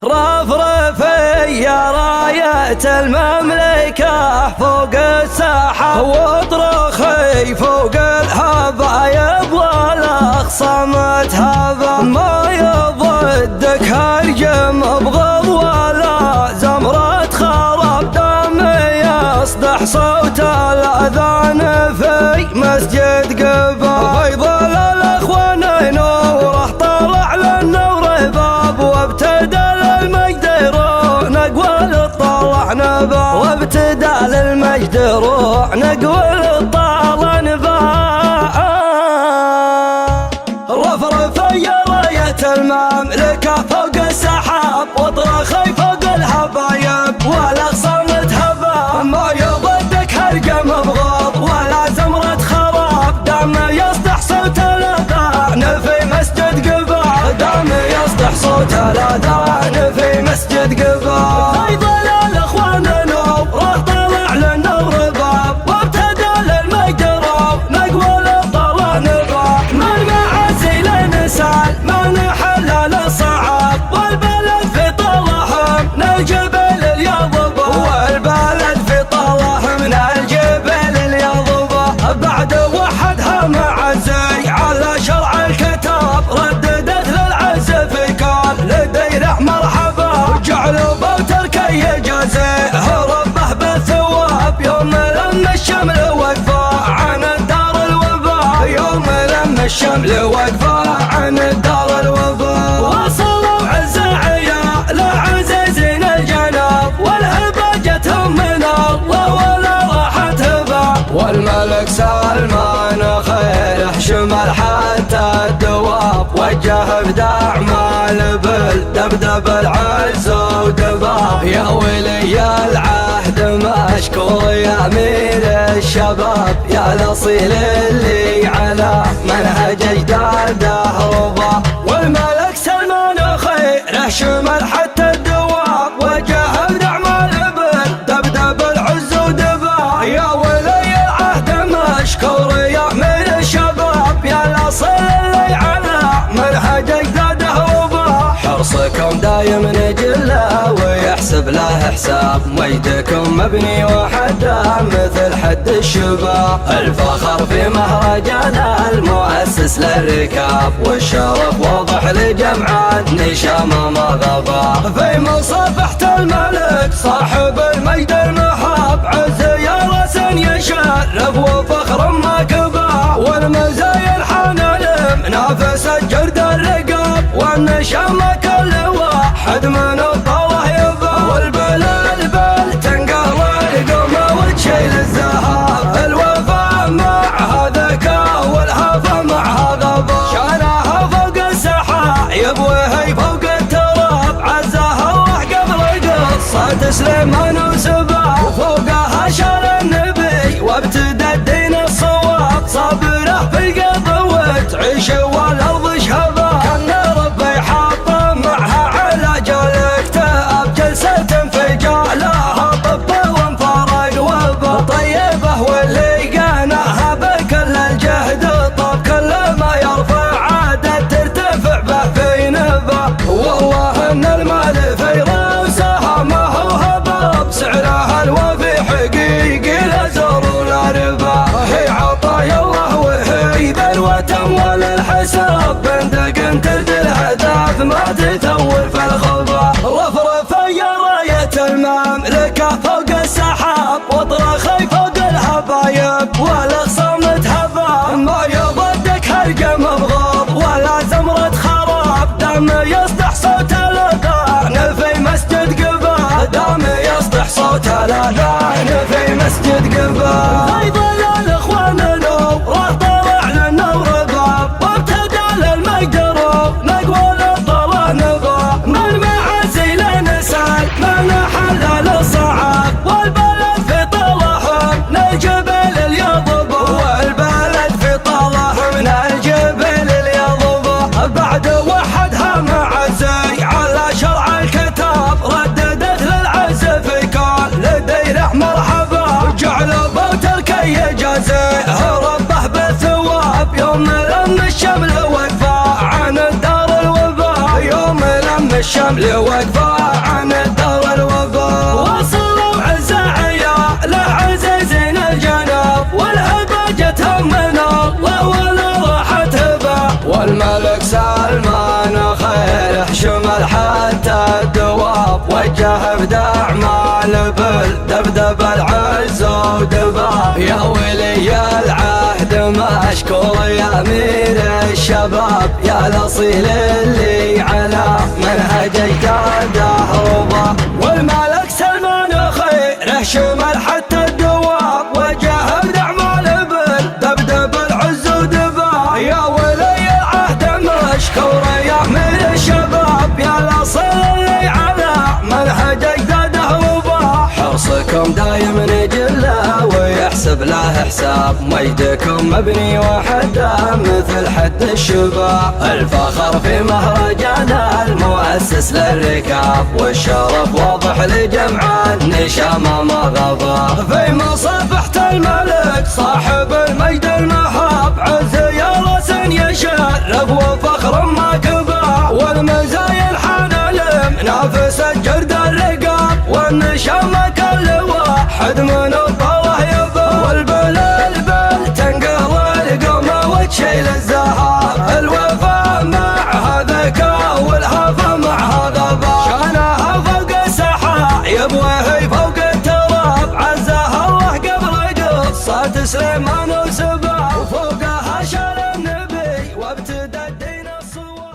رفرفي يا راية المملكة فوق الساحة، واطرخي فوق الهبايب والأخصام تهابا، ما يضدك هرجم بغض ولا زمرة خراب، دم يصدح صوت الأذان في مسجد قباء، فيضل الأخوان نوره طلع للنور باب، وابتدى وابتدى للمجد روح نقول طال نباء. رفرف يا راية المملكة فوق السحاب، واطرخي فوق الهبايب والأخصام تهبا، ما يضدك هرجم بغض ولا زمرة خراب، دام يصدح صوت الأذان في مسجد قباء، دام يصدح صوت الأذان في مسجد قباء. جعلوا بوتركي جازيه ربه بالثواب، يوم لما الشمل وقفه عن الدار الوباء، يوم لما الشمل وقفه عن الدار الوباء. وصلوا عز عيال عزيزين الجناب، والهبه جتهم من الله ولا راحت هبه، والملك سلمان خيره شمل حتى الدواب، وجه بدعمال بالدبدب العز ودباب، يا ولي العهد مشكور يا امير الشباب، يا الاصيل اللي على منهج اجداده ربا، والملك سلمان خيره شمل حتى الدواب، وجه بدعمال بالدبدب العز ودباب، يا ولي العهد مشكور يا امير الشباب، يا الاصيل اللي على منهج اجداده ربا، حرصكم دايم نجله ويحسب له حساب، مجدكم مبني وحده مثل حد الشباب، الفخر في مهرجان المؤسس للركاب، والشرف واضح لجمع نشام ما غبا، في مصافحة الملك صاحب المجد المحاب، عز يا راس يشرف وفخر ما كبا، والمزايا الحنان منافس الجرد الرقاب، والنشام كل واحد من الطوه يبا، والبلال بل تنقل القمة وتشيل الزهاب، الوفا معها ذكاء والهفا معها غبا، شانها فوق السحايب وهي فوق التراب، عزها الله قبل قصة سليمان وسبا، وفوقها شال النبي وابتدى الدين الصواب، صابره في القلب وتعيش والارض شهبا، كان ربي حاط معها علاج الاكتئاب، جلسة في جالها طب وانفرج وبا، طيبه واللي قاناها بكل الجهد طاب، كل ما يرفع عادة ترتفع به في نبا، والله ان المال في راسها ما هو هباب، سعرها الوفي حقيقي لا زور ولا ربا، هي عطايا الله وهي ذروة اموال الحساب، بندق ترد الهداف ما تتول في الخبا، رفرف يا راية المملكة فوق السحاب، واطرخي فوق الهبايب والأخصام تهبا، ما يضدك هرجم بغض ولا زمرة خراب، دام يصدح صوت الأذان في مسجد قباء، دام يصدح صوت الأذان في مسجد قباء، فيضل الأخوان نوره طلع للنور باب، وابتدى للمجد روح نقول طال نباء، من معزي لنسال من حل للصعاب، والبلد في طلعهم من الجبل اليضبا، والبلد في طلعهم من الجبل اليضبا، بعد وحدها معزي على شرع الكتاب، رددت للعز في كل دير احمر الشمل وقفة عن الدار الوفا، وصلوا عز عيال عزيزين الجناب، والهبة همنا ولا راحت هبة، والملك سلمان خيره شمل حتى الدواب، وجه بدعمال بالدبدب العز ودباب. يا ولي العهد مشكور يا امير الشباب، يا الاصيل اللي على منهجك دهربا، والملك سلمان خيره شمل حتى الدواب، وجه بدعمال بالدبدب العز ودباب. يا ولي العهد مشكور يا امير الشباب، يا الاصيل اللي على منهجك دهربا، حرصكم دايم نجله ويحسب له حساب، مجدكم مبني وحده مثل حد الشباب، الفخر في مهرجان المؤسس للركاب، والشرف واضح لجمع النشام ما غضب، في مصافحة الملك صاحب المجد المهاب، عز يا راس يشرف وفخر ما كبا، والمزايا الحنى منافس الجرد الرقاب، والنشام كل واحد من الطله يبا، والبل تنقل القمه وتشيل الزهاب، الوفا معها ذكاء والهفا معها غبا، شانها فوق السحاب يبوه فوق التراب، عزها الله قبل قصة سليمان